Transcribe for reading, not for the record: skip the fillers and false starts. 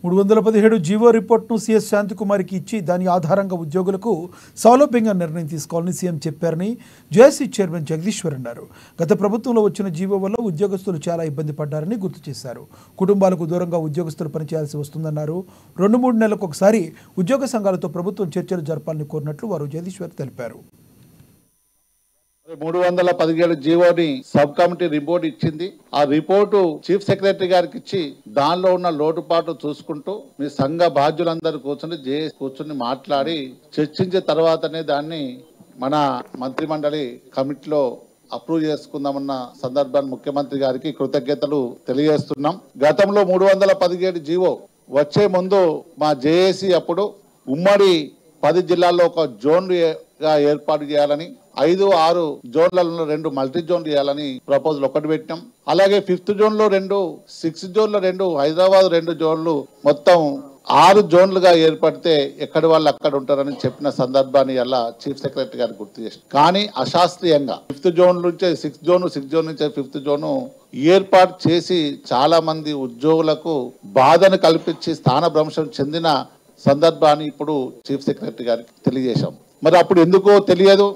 317 GO రిపోర్ట్ను CS శాంతికుమారికి ఇచ్చి దాని ఆధారంగా ఉద్యోగులకు సౌలభ్యంగా నిర్ణయం తీసుకోవాలని సీఎం చెప్పారని జేఏసీ చైర్మన్ జగదీశ్వర్ అన్నారు. గత ప్రభుత్వంలో వచ్చిన జీవో వల్ల ఉద్యోగస్తులు చాలా ఇబ్బంది పడ్డారని గుర్తు చేశారు. కుటుంబాలకు దూరంగా ఉద్యోగస్తులు పనిచేయాల్సి వస్తుందన్నారు. 2-3 నెలలకు ఒకసారి ఉద్యోగ సంఘాలతో ప్రభుత్వం చర్చలు జరపాలని కోరినట్లు వారు జగదీశ్వర్ తెలిపారు. 317 జీవోని సబ్ కమిటీ రిపోర్ట్ ఇచ్చింది. ఆ రిపోర్టు చీఫ్ సెక్రటరీ గారికి ఇచ్చి దానిలో ఉన్న లోటుపాటు చూసుకుంటూ మీ సంఘ బాధ్యులందరూ కూర్చుని మాట్లాడి చర్చించిన తర్వాతనే దాన్ని మన మంత్రిమండలి కమిటీలో అప్రూవ్ చేసుకుందామన్న సందర్భాన్ని ముఖ్యమంత్రి గారికి కృతజ్ఞతలు తెలియజేస్తున్నాం. గతంలో 317 జీవో వచ్చే ముందు మా జేఏసీ అప్పుడు ఉమ్మడి 10 జిల్లాల్లో ఒక జోన్గా ఏర్పాటు చేయాలని 5-6 జోన్లలో 2 మల్టీ జోన్లు చేయాలని ప్రపోజల్ ఒకటి పెట్టినాం. అలాగే 5th జోన్లో 2, 6th జోన్లో 2, హైదరాబాద్ 2 జోన్లు మొత్తం 6 జోన్లుగా ఏర్పడితే ఎక్కడి వాళ్ళు అక్కడ ఉంటారని చెప్పిన సందర్భాన్ని అలా చీఫ్ సెక్రటరీ గారు గుర్తు చేశారు. కానీ అశాస్త్రీయంగా 5th జోన్ నుంచే 6th జోన్, 6th జోన్ నుంచే 5th జోను ఏర్పాటు చేసి చాలా మంది ఉద్యోగులకు బాధను కల్పించి స్థానభ్రంశం చెందిన సందర్భాన్ని ఇప్పుడు చీఫ్ సెక్రటరీ గారికి తెలియజేశాం. మరి అప్పుడు ఎందుకో తెలియదు.